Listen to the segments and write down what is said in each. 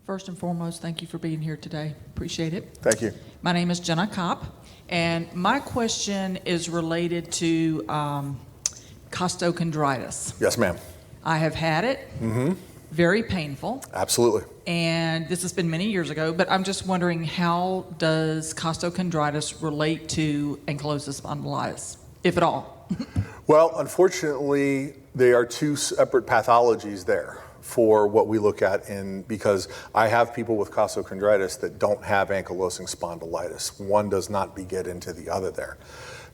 First and foremost, thank you for being here today. Appreciate it. Thank you. My name is Jenna Kopp, and my question is related to costochondritis. Yes, ma'am. I have had it. Very painful. Absolutely. And this has been many years ago, but I'm just wondering, how does costochondritis relate to ankylosing spondylitis, if at all? Well, unfortunately, they are two separate pathologies there for what we look at because I have people with costochondritis that don't have ankylosing spondylitis. One does not beget into the other there.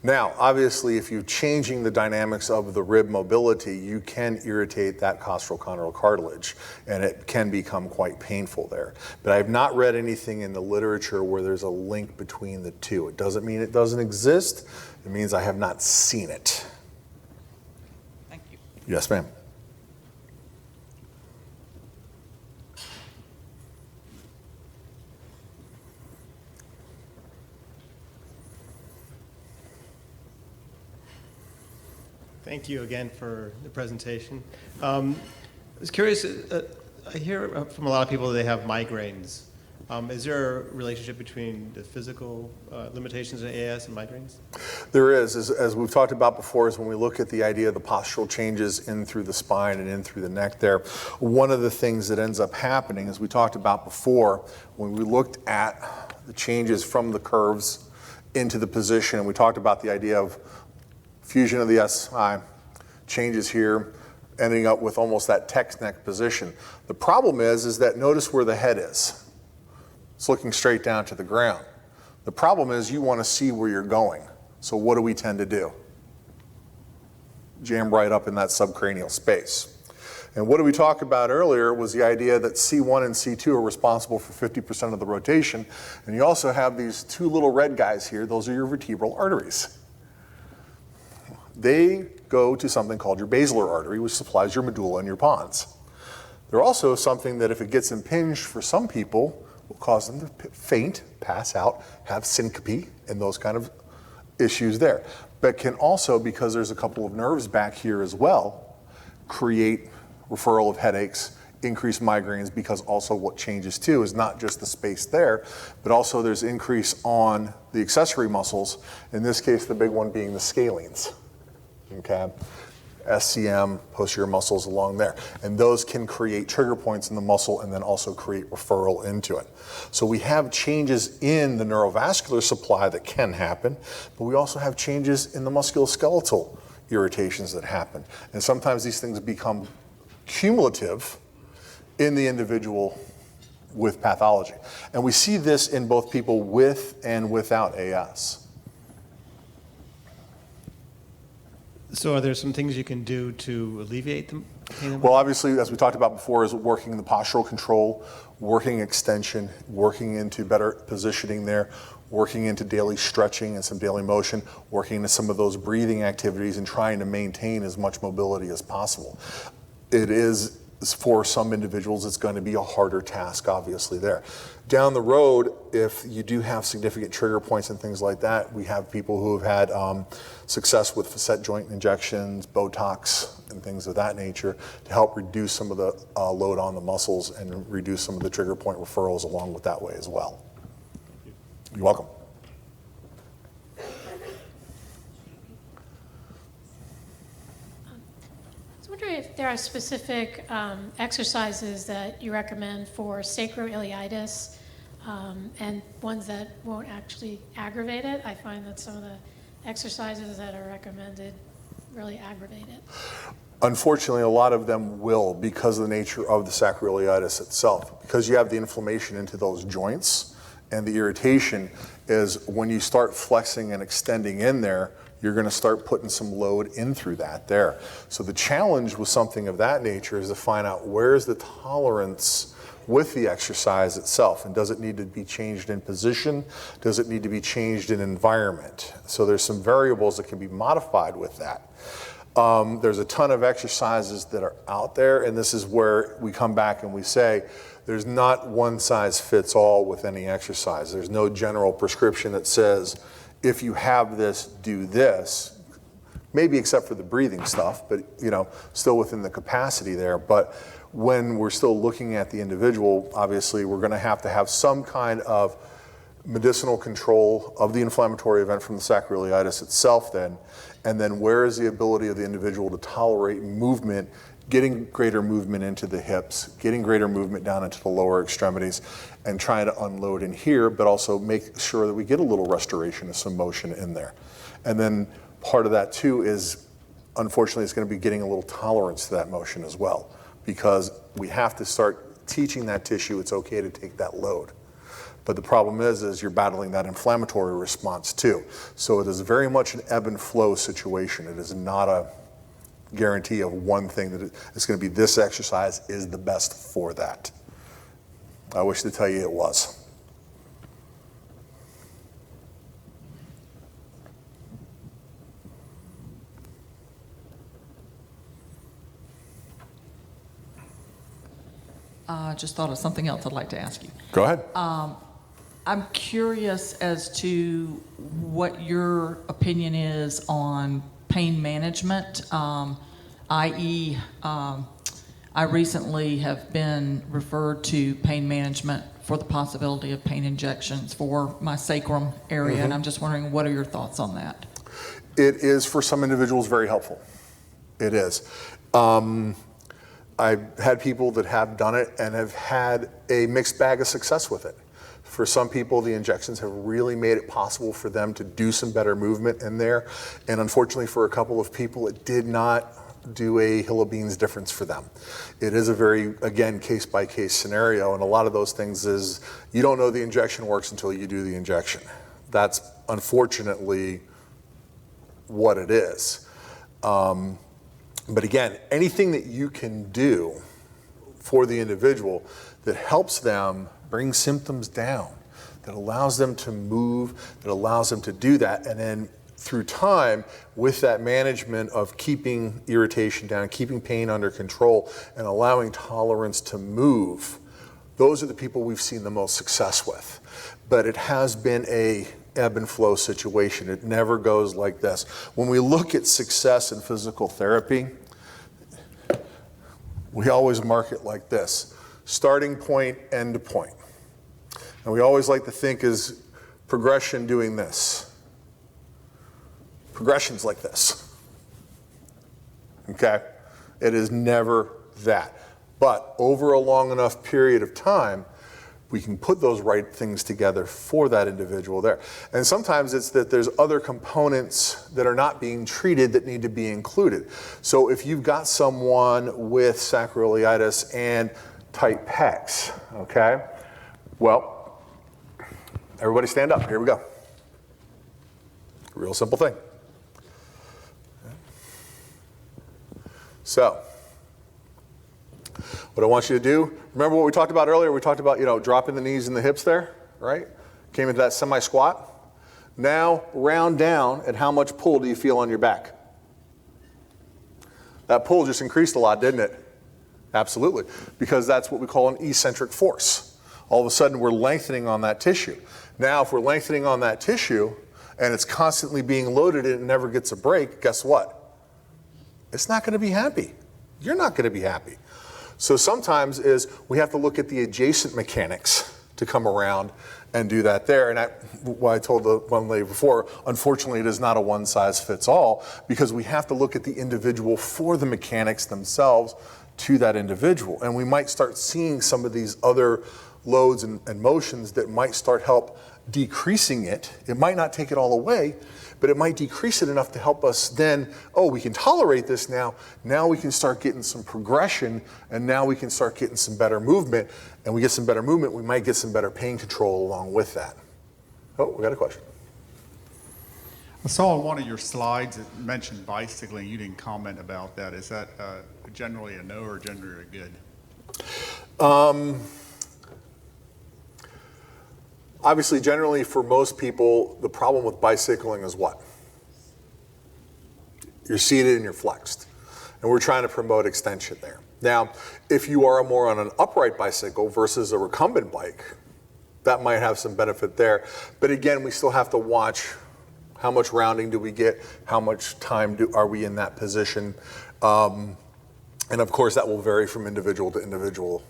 Now, obviously, if you're changing the dynamics of the rib mobility, you can irritate that costochondral cartilage, and it can become quite painful there. But I've not read anything in the literature where there's a link between the two. It doesn't mean it doesn't exist. It means I have not seen it. Thank you. Yes, ma'am. Thank you again for the presentation. I was curious, I hear from a lot of people that they have migraines. Is there a relationship between the physical limitations of AS and migraines? There is. As we've talked about before, is when we look at the idea of the postural changes in through the spine and in through the neck there, one of the things that ends up happening, as we talked about before, when we looked at the changes from the curves into the position, and we talked about the idea of fusion of the SI, changes here, ending up with almost that text neck position. The problem is that notice where the head is. It's looking straight down to the ground. The problem is you want to see where you're going. So what do we tend to do? Jam right up in that subcranial space. And what did we talk about earlier was the idea that C1 and C2 are responsible for 50% of the rotation. And you also have these two little red guys here. Those are your vertebral arteries. They go to something called your basilar artery, which supplies your medulla and your pons. They're also something that if it gets impinged for some people, will cause them to faint, pass out, have syncope, and those kind of issues there. But can also, because there's a couple of nerves back here as well, create referral of headaches, increased migraines, because also what changes too is not just the space there, but also there's increase on the accessory muscles, in this case the big one being the scalenes. Okay, SCM, posterior muscles along there. And those can create trigger points in the muscle and then also create referral into it. So we have changes in the neurovascular supply that can happen, but we also have changes in the musculoskeletal irritations that happen. And sometimes these things become cumulative in the individual with pathology. And we see this in both people with and without AS. So are there some things you can do to alleviate the pain? Well, obviously, as we talked about before, is working the postural control, working extension, working into better positioning there, working into daily stretching and some daily motion, working into some of those breathing activities and trying to maintain as much mobility as possible. It is, for some individuals, it's going to be a harder task, obviously, there. Down the road, if you do have significant trigger points and things like that, we have people who have had success with facet joint injections, Botox, and things of that nature to help reduce some of the load on the muscles and reduce some of the trigger point referrals along with that way as well. You're welcome. If there are specific exercises that you recommend for sacroiliitis and ones that won't actually aggravate it. I find that some of the exercises that are recommended really aggravate it. Unfortunately, a lot of them will because of the nature of the sacroiliitis itself. Because you have the inflammation into those joints and the irritation is when you start flexing and extending in there, you're going to start putting some load in through that there. So the challenge with something of that nature is to find out where's the tolerance with the exercise itself, and does it need to be changed in position? Does it need to be changed in environment? So there's some variables that can be modified with that. There's a ton of exercises that are out there, and this is where we come back and we say, there's not one size fits all with any exercise. There's no general prescription that says, if you have this, do this. Maybe except for the breathing stuff, but still within the capacity there. But when we're still looking at the individual, obviously we're going to have some kind of medicinal control of the inflammatory event from the sacroiliitis itself then, and then where is the ability of the individual to tolerate movement, getting greater movement into the hips, getting greater movement down into the lower extremities, and trying to unload in here, but also make sure that we get a little restoration of some motion in there. And then part of that too is, unfortunately, it's going to be getting a little tolerance to that motion as well, because we have to start teaching that tissue it's okay to take that load. But the problem is you're battling that inflammatory response too. So it is very much an ebb and flow situation. It is not a guarantee of one thing that it's going to be this exercise is the best for that. I wish to tell you it was. I just thought of something else I'd like to ask you. Go ahead. I'm curious as to what your opinion is on pain management, i.e., I recently have been referred to pain management for the possibility of pain injections for my sacrum area, and I'm just wondering, what are your thoughts on that? It is, for some individuals, very helpful. It is. I've had people that have done it and have had a mixed bag of success with it. For some people, the injections have really made it possible for them to do some better movement in there. And unfortunately, for a couple of people, it did not do a hill of beans difference for them. It is a very, again, case-by-case scenario. And a lot of those things is, you don't know the injection works until you do the injection. That's unfortunately what it is. But again, anything that you can do for the individual that helps them bring symptoms down, that allows them to move, that allows them to do that, and then through time, with that management of keeping irritation down, keeping pain under control, and allowing tolerance to move, those are the people we've seen the most success with. But it has been a ebb and flow situation. It never goes like this. When we look at success in physical therapy, we always mark it like this: starting point, end point. And we always like to think is progression doing this. Progression's like this. Okay? It is never that. But over a long enough period of time, we can put those right things together for that individual there. And sometimes it's that there's other components that are not being treated that need to be included. So if you've got someone with sacroiliitis and tight pecs, okay? Well, everybody stand up. Here we go. Real simple thing. So, what I want you to do, remember what we talked about earlier? We talked about, dropping the knees and the hips there, right? Came into that semi-squat. Now, round down at how much pull do you feel on your back? That pull just increased a lot, didn't it? Absolutely, because that's what we call an eccentric force. All of a sudden, we're lengthening on that tissue. Now, if we're lengthening on that tissue and it's constantly being loaded and it never gets a break, guess what? It's not going to be happy. You're not going to be happy. So sometimes we have to look at the adjacent mechanics to come around and do that there. And what I told the one lady before, unfortunately, it is not a one-size-fits-all, because we have to look at the individual for the mechanics themselves to that individual. And we might start seeing some of these other loads and motions that might start help decreasing it. It might not take it all away, but it might decrease it enough to help us then, we can tolerate this now. Now we can start getting some progression, and now we can start getting some better movement. And we get some better movement, we might get some better pain control along with that. Oh, we got a question. I saw on one of your slides it mentioned bicycling. You didn't comment about that. Is that generally a no or generally a good? Obviously, generally for most people, the problem with bicycling is what? You're seated and you're flexed. And we're trying to promote extension there. Now, if you are more on an upright bicycle versus a recumbent bike, that might have some benefit there. But again, we still have to watch how much rounding do we get, how much time are we in that position. and of course that will vary from individual to individual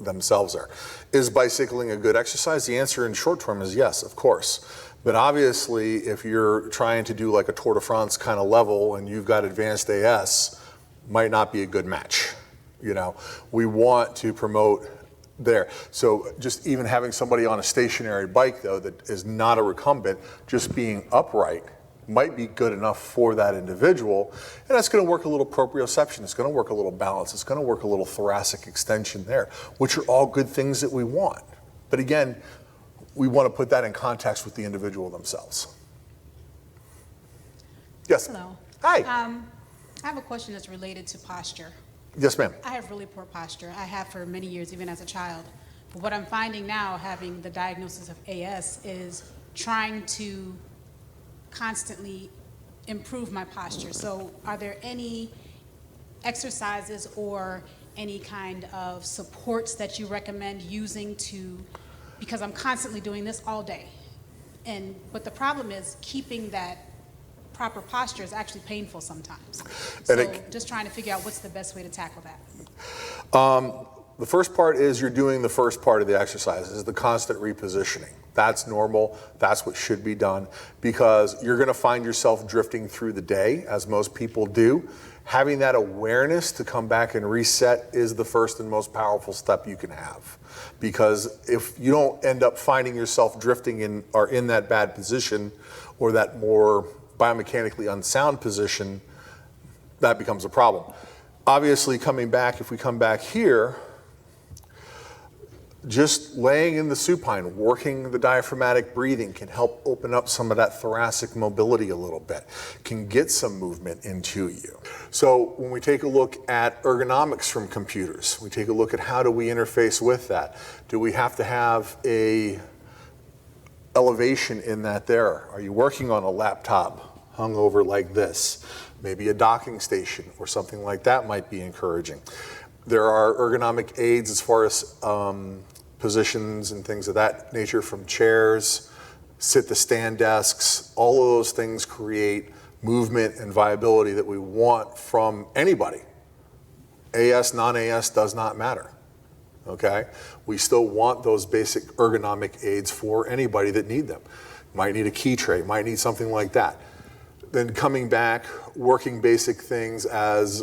themselves there. Is bicycling a good exercise? The answer in short term is yes, of course. But obviously, if you're trying to do like a Tour de France kind of level and you've got advanced AS, might not be a good match. You know, we want to promote there. So just even having somebody on a stationary bike though that is not a recumbent, just being upright might be good enough for that individual. And that's going to work a little proprioception. It's going to work a little balance. It's going to work a little thoracic extension there, which are all good things that we want. But again, we want to put that in context with the individual themselves. Yes. Hello. Hi. I have a question that's related to posture. Yes, ma'am. I have really poor posture. I have for many years, even as a child. But what I'm finding now, having the diagnosis of AS, is trying to constantly improve my posture. So are there any exercises or any kind of supports that you recommend using to, because I'm constantly doing this all day. But the problem is keeping that proper posture is actually painful sometimes. So just trying to figure out what's the best way to tackle that. The first part is you're doing the first part of the exercise, is the constant repositioning. That's normal. That's what should be done, because you're going to find yourself drifting through the day, as most people do. Having that awareness to come back and reset is the first and most powerful step you can have. Because if you don't end up finding yourself drifting in that bad position or that more biomechanically unsound position, that becomes a problem. Obviously, if we come back here, just laying in the supine, working the diaphragmatic breathing can help open up some of that thoracic mobility a little bit, can get some movement into you. So when we take a look at ergonomics from computers, we take a look at how do we interface with that. Do we have to have a elevation in that there? Are you working on a laptop hung over like this? Maybe a docking station or something like that might be encouraging. There are ergonomic aids as far as positions and things of that nature, from chairs, sit-to-stand desks. All of those things create movement and viability that we want from anybody. AS, non-AS does not matter, okay? We still want those basic ergonomic aids for anybody that need them. Might need a key tray, might need something like that. Then coming back, working basic things as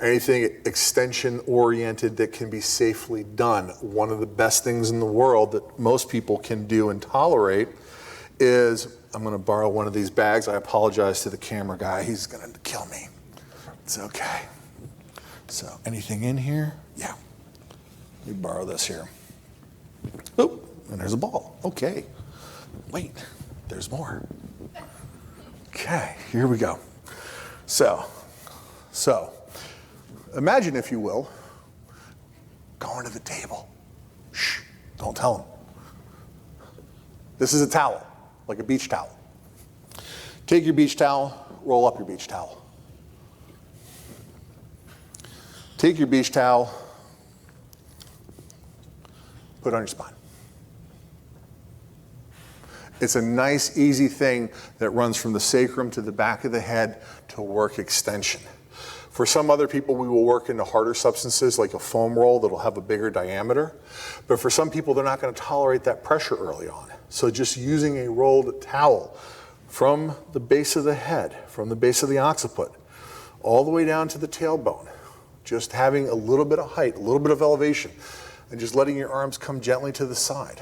anything extension oriented that can be safely done. One of the best things in the world that most people can do and tolerate is, I'm gonna borrow one of these bags. I apologize to the camera guy, he's gonna kill me. It's okay. So anything in here? Yeah. Let me borrow this here. Oh, and there's a ball. Okay. Wait, there's more. Okay, here we go. So, imagine, if you will, going to the table. Shh, don't tell them. This is a towel, like a beach towel. Take your beach towel, roll up your beach towel. Take your beach towel, put it on your spine. It's a nice, easy thing that runs from the sacrum to the back of the head to work extension. For some other people, we will work into harder substances like a foam roll that'll have a bigger diameter. But for some people, they're not going to tolerate that pressure early on. So just using a rolled towel from the base of the head, from the base of the occiput, all the way down to the tailbone, just having a little bit of height, a little bit of elevation, and just letting your arms come gently to the side.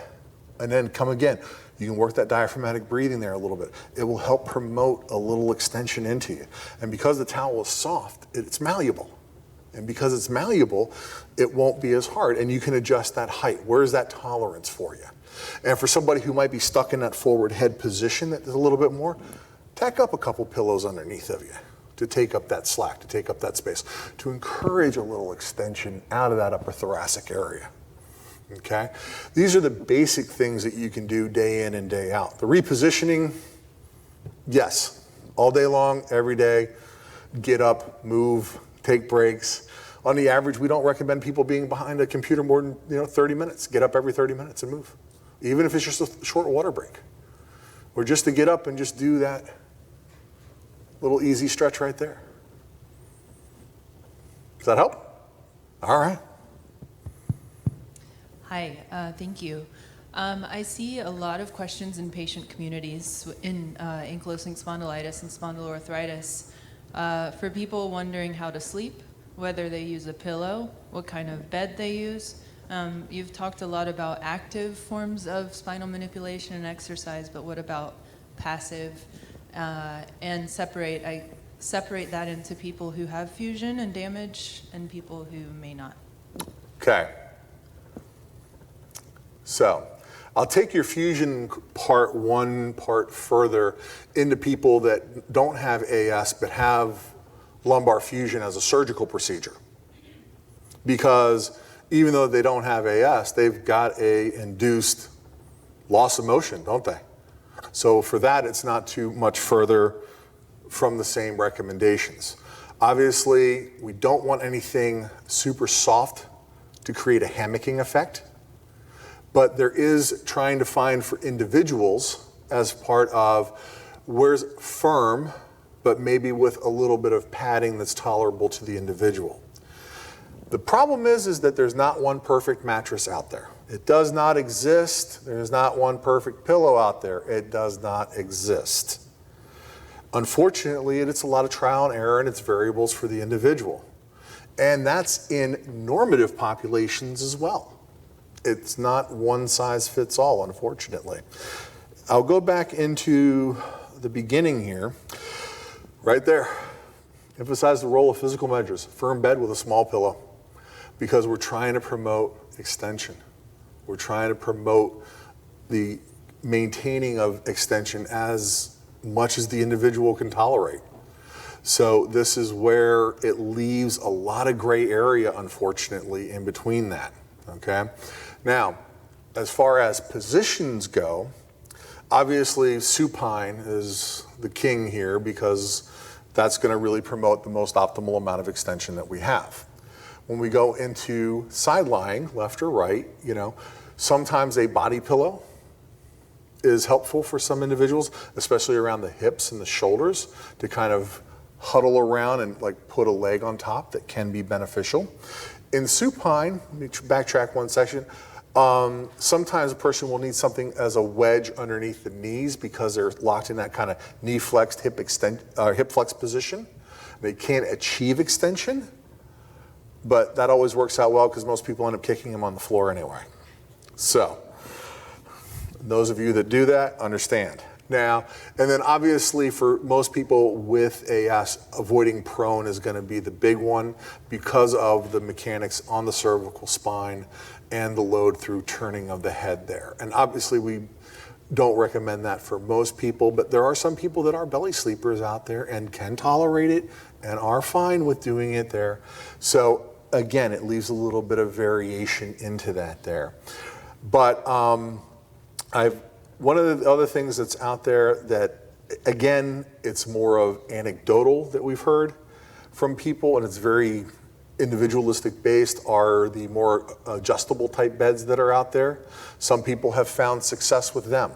And then come again. You can work that diaphragmatic breathing there a little bit. It will help promote a little extension into you. And because the towel is soft, it's malleable. And because it's malleable, it won't be as hard. And you can adjust that height. Where's that tolerance for you? And for somebody who might be stuck in that forward head position that is a little bit more, tack up a couple pillows underneath of you to take up that slack, to take up that space, to encourage a little extension out of that upper thoracic area. Okay? These are the basic things that you can do day in and day out. The repositioning, yes, all day long, every day. Get up, move, take breaks. On the average, we don't recommend people being behind a computer more than 30 minutes. Get up every 30 minutes and move. Even if it's just a short water break. Or just to get up and just do that little easy stretch right there. Does that help? All right. Hi, thank you. I see a lot of questions in patient communities in ankylosing spondylitis and spondyloarthritis for people wondering how to sleep, whether they use a pillow, what kind of bed they use. You've talked a lot about active forms of spinal manipulation and exercise, but what about passive? And I separate that into people who have fusion and damage and people who may not. Okay. So I'll take your fusion part one part further into people that don't have AS but have lumbar fusion as a surgical procedure. Because even though they don't have AS, they've got a induced loss of motion, don't they? So for that, it's not too much further from the same recommendations. Obviously, we don't want anything super soft to create a hammocking effect, but there is trying to find for individuals as part of where's firm, but maybe with a little bit of padding that's tolerable to the individual. The problem is that there's not one perfect mattress out there. It does not exist. There's not one perfect pillow out there. It does not exist. Unfortunately, it's a lot of trial and error and it's variables for the individual. And that's in normative populations as well. It's not one size fits all, unfortunately. I'll go back into the beginning here. Right there. Emphasize the role of physical measures. Firm bed with a small pillow. Because we're trying to promote extension. We're trying to promote the maintaining of extension as much as the individual can tolerate. So this is where it leaves a lot of gray area, unfortunately, in between that, okay? Now, as far as positions go, obviously supine is the king here because that's gonna really promote the most optimal amount of extension that we have. When we go into side lying, left or right, sometimes a body pillow is helpful for some individuals, especially around the hips and the shoulders, to kind of huddle around and like put a leg on top. That can be beneficial. In supine, let me backtrack one section. Sometimes a person will need something as a wedge underneath the knees because they're locked in that kind of knee flexed, hip flex position. They can't achieve extension, but that always works out well because most people end up kicking them on the floor anyway. So, those of you that do that, understand. Now, and then obviously for most people with AS, avoiding prone is gonna be the big one because of the mechanics on the cervical spine and the load through turning of the head there. And obviously we don't recommend that for most people, but there are some people that are belly sleepers out there and can tolerate it and are fine with doing it there. So again, it leaves a little bit of variation into that there. But one of the other things that's out there that, again, it's more of anecdotal that we've heard from people, and it's very individualistic based, are the more adjustable type beds that are out there. Some people have found success with them.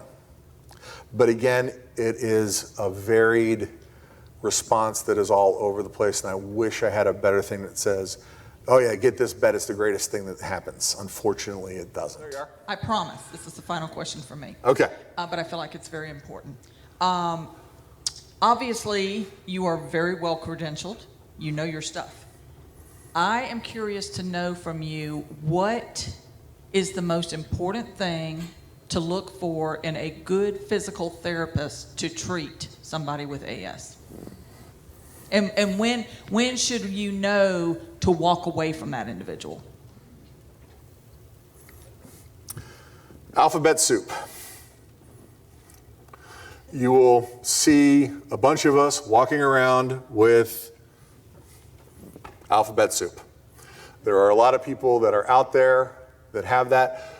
But again, it is a varied response that is all over the place, and I wish I had a better thing that says, oh yeah, get this bed, it's the greatest thing that happens. Unfortunately, it doesn't. There you are. I promise, this is the final question for me. Okay. But I feel like it's very important. Obviously, you are very well credentialed. You know your stuff. I am curious to know from you, what is the most important thing to look for in a good physical therapist to treat somebody with AS? And when should you know to walk away from that individual? Alphabet soup. You will see a bunch of us walking around with alphabet soup. There are a lot of people that are out there that have that.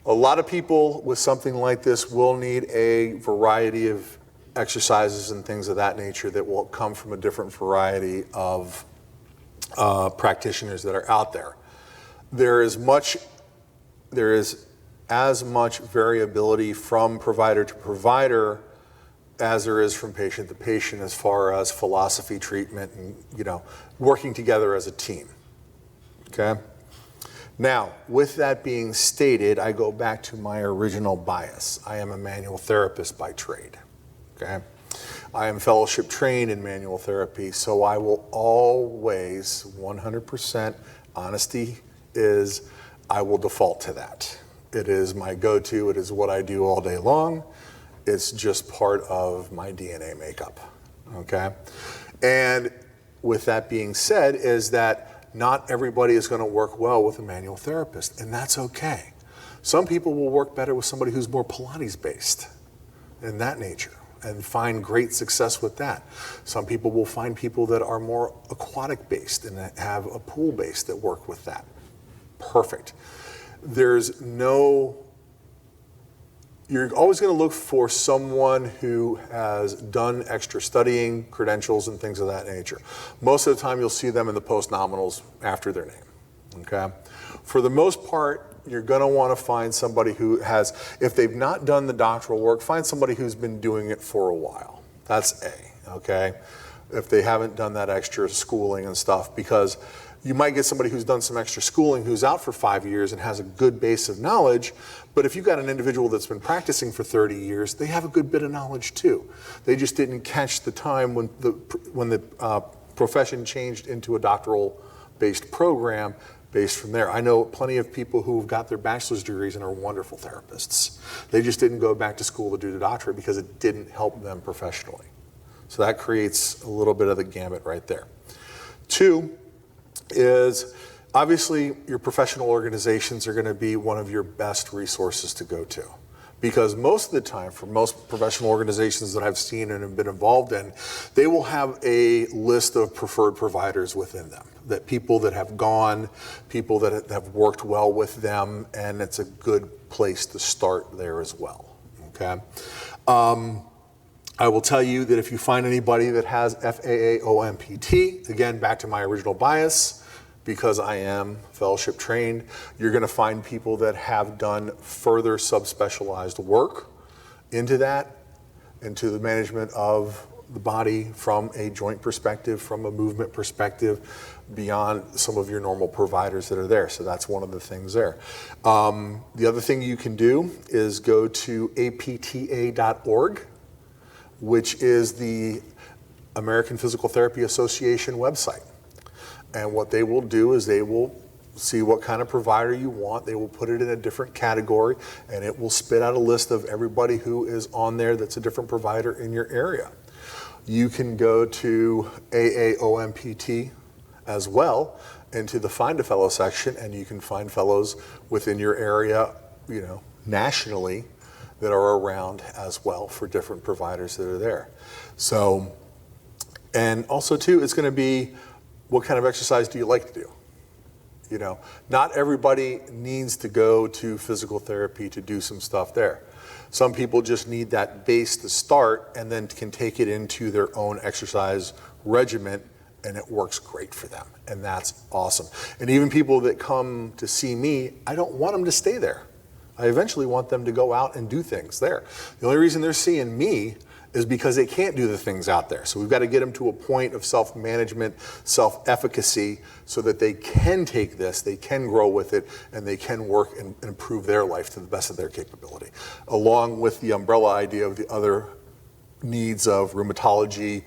A lot of people with something like this will need a variety of exercises and things of that nature that will come from a different variety of practitioners that are out there. There is as much variability from provider to provider as there is from patient to patient as far as philosophy, treatment, and working together as a team. Okay? Now, with that being stated, I go back to my original bias. I am a manual therapist by trade. Okay? I am fellowship trained in manual therapy, so I will always, 100% honesty is, I will default to that. It is my go-to, it is what I do all day long. It's just part of my DNA makeup, okay? And with that being said, is that not everybody is gonna work well with a manual therapist, and that's okay. Some people will work better with somebody who's more Pilates-based in that nature and find great success with that. Some people will find people that are more aquatic-based and that have a pool-based that work with that. Perfect. You're always going to look for someone who has done extra studying, credentials, and things of that nature. Most of the time, you'll see them in the post-nominals after their name, okay? For the most part, you're going to want to find somebody who has, if they've not done the doctoral work, find somebody who's been doing it for a while. That's A, okay? If they haven't done that extra schooling and stuff, because you might get somebody who's done some extra schooling who's out for 5 years and has a good base of knowledge, but if you've got an individual that's been practicing for 30 years, they have a good bit of knowledge too. They just didn't catch the time when the profession changed into a doctoral-based program based from there. I know plenty of people who've got their bachelor's degrees and are wonderful therapists. They just didn't go back to school to do the doctorate because it didn't help them professionally. So that creates a little bit of the gambit right there. 2 is obviously your professional organizations are going to be one of your best resources to go to, because most of the time for most professional organizations that I've seen and have been involved in, they will have a list of preferred providers within them, that people that have gone, people that have worked well with them, and it's a good place to start there as well, okay? I will tell you that if you find anybody that has FAA-OMPT, again, back to my original bias, because I am fellowship trained, you're gonna find people that have done further subspecialized work into that, into the management of the body from a joint perspective, from a movement perspective, beyond some of your normal providers that are there. So that's one of the things there. The other thing you can do is go to apta.org, which is the American Physical Therapy Association website. And what they will do is they will see what kind of provider you want. They will put it in a different category, and it will spit out a list of everybody who is on there that's a different provider in your area. You can go to AAOMPT as well into the Find a Fellow section, and you can find fellows within your area, nationally, that are around as well for different providers that are there. So, and also too, it's going to be, what kind of exercise do you like to do? Not everybody needs to go to physical therapy to do some stuff there. Some people just need that base to start and then can take it into their own exercise regimen, and it works great for them. And that's awesome. And even people that come to see me, I don't want them to stay there. I eventually want them to go out and do things there. The only reason they're seeing me is because they can't do the things out there. So we've got to get them to a point of self-management, self-efficacy, so that they can take this, they can grow with it, and they can work and improve their life to the best of their capability, along with the umbrella idea of the other needs of rheumatology,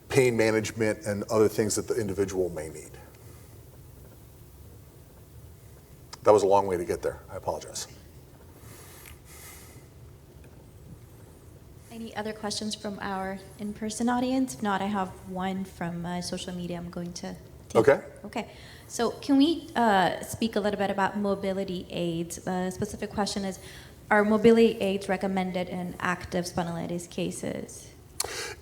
pain management, and other things that the individual may need. That was a long way to get there. I apologize. Any other questions from our in-person audience? If not, I have one from social media I'm going to take. Okay. Okay. So can we speak a little bit about mobility aids? The specific question is, are mobility aids recommended in active spondylitis cases?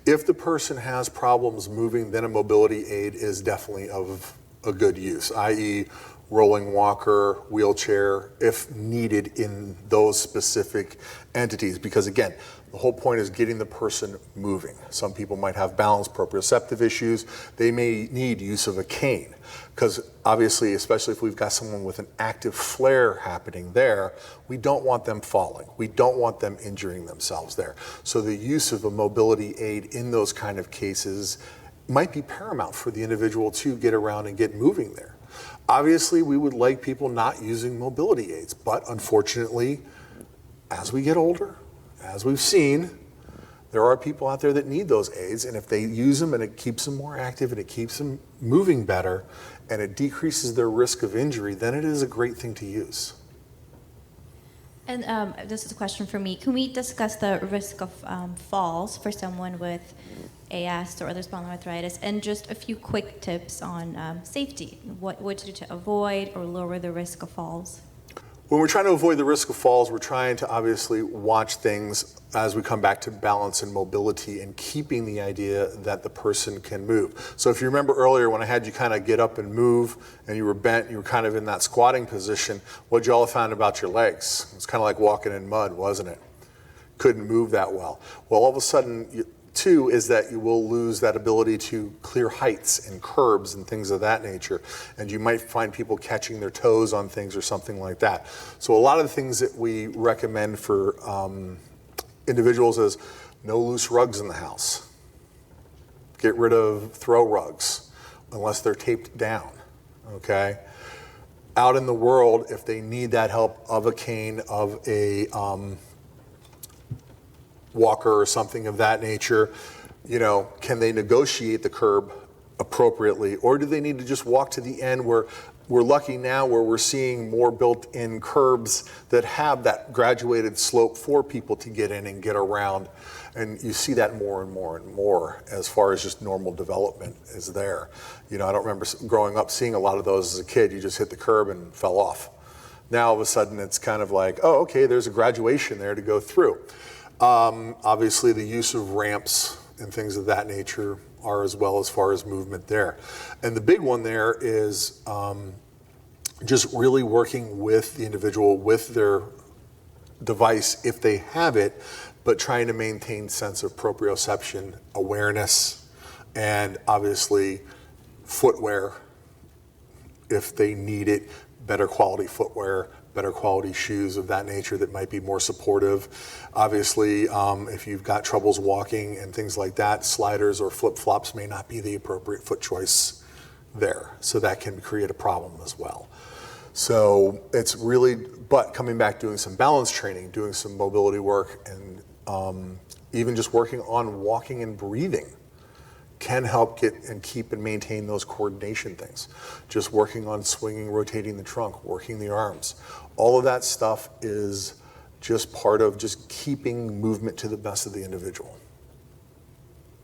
If the person has problems moving, then a mobility aid is definitely of a good use, i.e. rolling walker, wheelchair, if needed in those specific entities. Because again, The whole point is getting the person moving. Some people might have balance proprioceptive issues. They may need use of a cane, because obviously, especially if we've got someone with an active flare happening there, we don't want them falling. We don't want them injuring themselves there. So the use of a mobility aid in those kind of cases might be paramount for the individual to get around and get moving there. Obviously, we would like people not using mobility aids, but unfortunately, as we get older, as we've seen, there are people out there that need those aids, and if they use them and it keeps them more active and it keeps them moving better and it decreases their risk of injury, then it is a great thing to use. And this is a question for me. Can we discuss the risk of falls for someone with AS or other spondyloarthritis, and just a few quick tips on safety? What to do to avoid or lower the risk of falls? When we're trying to avoid the risk of falls, we're trying to obviously watch things as we come back to balance and mobility and keeping the idea that the person can move. So if you remember earlier when I had you kind of get up and move and you were bent, you were kind of in that squatting position, what y'all found about your legs? It's kind of like walking in mud, wasn't it? Couldn't move that well. Well, all of a sudden, two is that you will lose that ability to clear heights and curbs and things of that nature. And you might find people catching their toes on things or something like that. So a lot of the things that we recommend for individuals is no loose rugs in the house. Get rid of throw rugs unless they're taped down, okay? Out in the world, if they need that help of a cane, of a walker or something of that nature, you know, can they negotiate the curb appropriately, or do they need to just walk to the end? Where we're lucky now where we're seeing more built-in curbs that have that graduated slope for people to get in and get around, and you see that more and more and more as far as just normal development is there. You know, I don't remember growing up seeing a lot of those as a kid. You just hit the curb and fell off. Now all of a sudden it's kind of like, oh, okay, there's a graduation there to go through. Obviously the use of ramps and things of that nature are as well as far as movement there. And the big one there is just really working with the individual with their device if they have it, but trying to maintain sense of proprioception, awareness, and obviously footwear if they need it, better quality footwear, better quality shoes of that nature that might be more supportive. Obviously, if you've got troubles walking and things like that, sliders or flip-flops may not be the appropriate foot choice there. So that can create a problem as well. So it's really, but coming back, doing some balance training, doing some mobility work, and even just working on walking and breathing can help get and keep and maintain those coordination things. Just working on swinging, rotating the trunk, working the arms. All of that stuff is just part of just keeping movement to the best of the individual.